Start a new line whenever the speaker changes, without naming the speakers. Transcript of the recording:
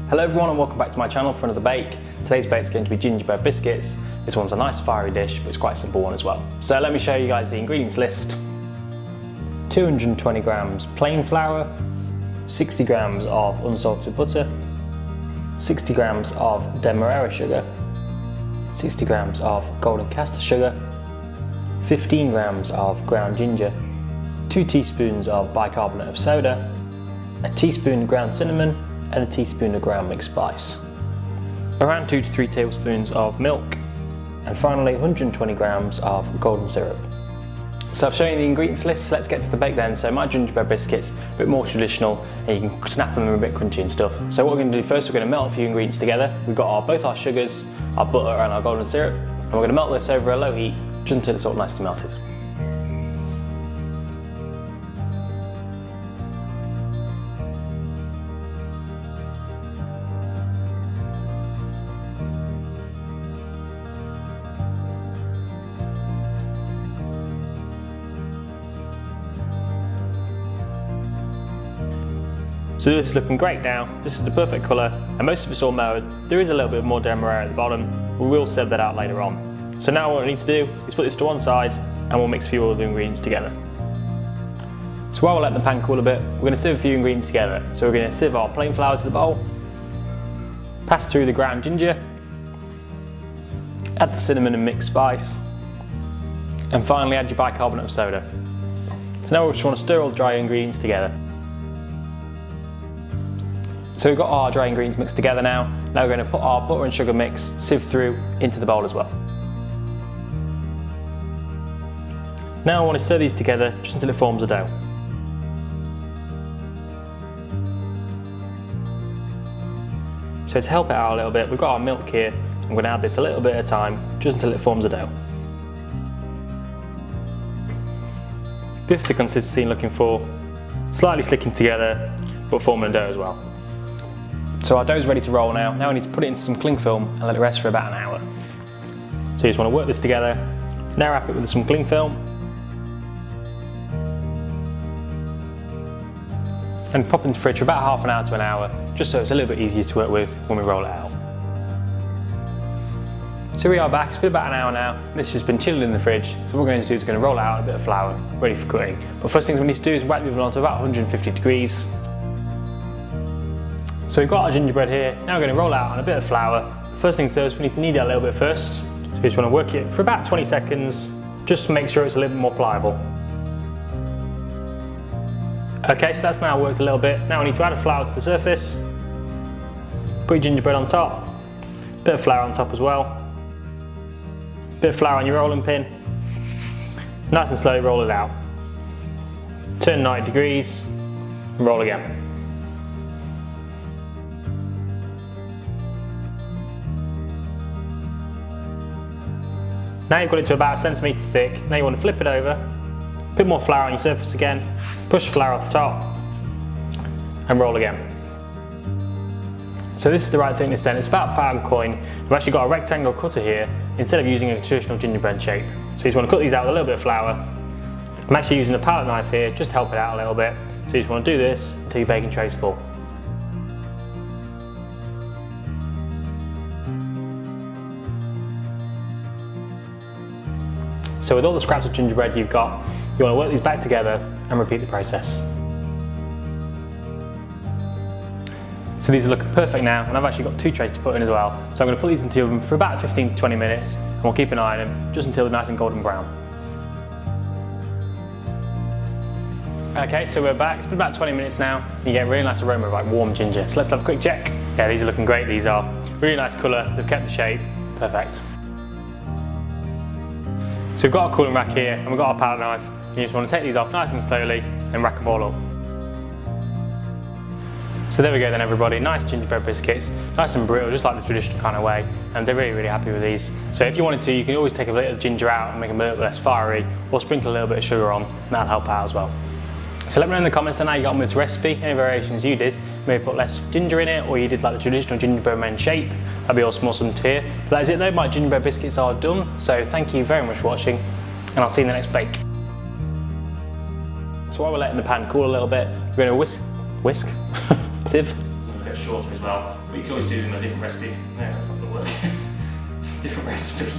Hello everyone and welcome back to my channel for another bake. Today's bake is going to be gingerbread biscuits. This one's a nice fiery dish, but it's quite a simple one as well. So let me show you guys the ingredients list. 220 grams plain flour, 60 grams of unsalted butter, 60 grams of Demerara sugar, 60 grams of golden caster sugar, 15 grams of ground ginger, 2 teaspoons of bicarbonate of soda, a teaspoon of ground cinnamon, and a teaspoon of ground mixed spice. Around 2 to 3 tablespoons of milk, and finally 120 grams of golden syrup. So I've shown you the ingredients list, so let's get to the bake then. So my gingerbread biscuits, a bit more traditional, and you can snap them and they're a bit crunchy and stuff. So what we're going to do first, we're going to melt a few ingredients together. We've got both our sugars, our butter and our golden syrup, and we're going to melt this over a low heat just until it's all nicely melted. So this is looking great now. This is the perfect colour and most of it's all melted. There is a little bit more Demerara at the bottom, but we will serve that out later on. So now what we need to do is put this to one side and we'll mix a few other ingredients together. So while we're letting the pan cool a bit, we're going to sieve a few ingredients together. So we're going to sieve our plain flour to the bowl, pass through the ground ginger, add the cinnamon and mixed spice, and finally add your bicarbonate of soda. So now we just want to stir all the dry ingredients together. So we've got our dry ingredients mixed together now. Now we're going to put our butter and sugar mix sieved through into the bowl as well. Now I want to stir these together just until it forms a dough. So to help it out a little bit, we've got our milk here. I'm going to add this a little bit at a time just until it forms a dough. This is the consistency I'm looking for. Slightly sticking together but forming a dough as well. So our dough's ready to roll now. Now we need to put it into some cling film and let it rest for about an hour. So you just want to work this together. Now wrap it with some cling film. And pop into the fridge for about half an hour to an hour, just so it's a little bit easier to work with when we roll it out. So we are back, it's been about an hour now. This has just been chilling in the fridge. So what we're going to do is going to roll out a bit of flour, ready for cutting. But first things we need to do is whack the oven on to about 150 degrees. So we've got our gingerbread here. Now we're going to roll out on a bit of flour. First things first, we need to knead it a little bit first. So you just want to work it for about 20 seconds, just to make sure it's a little bit more pliable. Okay, so that's now worked a little bit. Now we need to add a flour to the surface. Put your gingerbread on top. Bit of flour on top as well. Bit of flour on your rolling pin. Nice and slowly roll it out. Turn 90 degrees and roll again. Now you've got it to about 1 centimetre thick. Now you want to flip it over, put more flour on your surface again, push the flour off the top, and roll again. So this is the right thickness then, it's about £1 We've actually got a rectangle cutter here, instead of using a traditional gingerbread shape. So you just want to cut these out with a little bit of flour. I'm actually using a palette knife here, just to help it out a little bit. So you just want to do this until your baking tray is full. So with all the scraps of gingerbread you've got, you want to work these back together and repeat the process. So these are looking perfect now, and I've actually got 2 trays to put in as well. So I'm going to put these into the oven for about 15 to 20 minutes, and we'll keep an eye on them just until they're nice and golden brown. Okay, so we're back. It's been about 20 minutes now, and you get a really nice aroma of like warm ginger. So let's have a quick check. Yeah, these are looking great. These are really nice colour. They've kept the shape. Perfect. So we've got our cooling rack here and we've got our palette knife. You just want to take these off nice and slowly and rack them all up. So there we go then everybody, nice gingerbread biscuits, nice and brittle, just like the traditional kind of way, and they're really happy with these. So if you wanted to, you can always take a bit of ginger out and make them a little less fiery, or sprinkle a little bit of sugar on, and that'll help out as well. So let me know in the comments how you got on with this recipe, any variations you did, maybe put less ginger in it, or you did like the traditional gingerbread-men shape. That'd be awesome to hear. But that is it though, my gingerbread biscuits are done, so thank you very much for watching, and I'll see you in the next bake. So while we're letting the pan cool a little bit, we're going to sieve. shorter as well, but you can always do them in a different recipe. No, that's not going to work. Different recipe.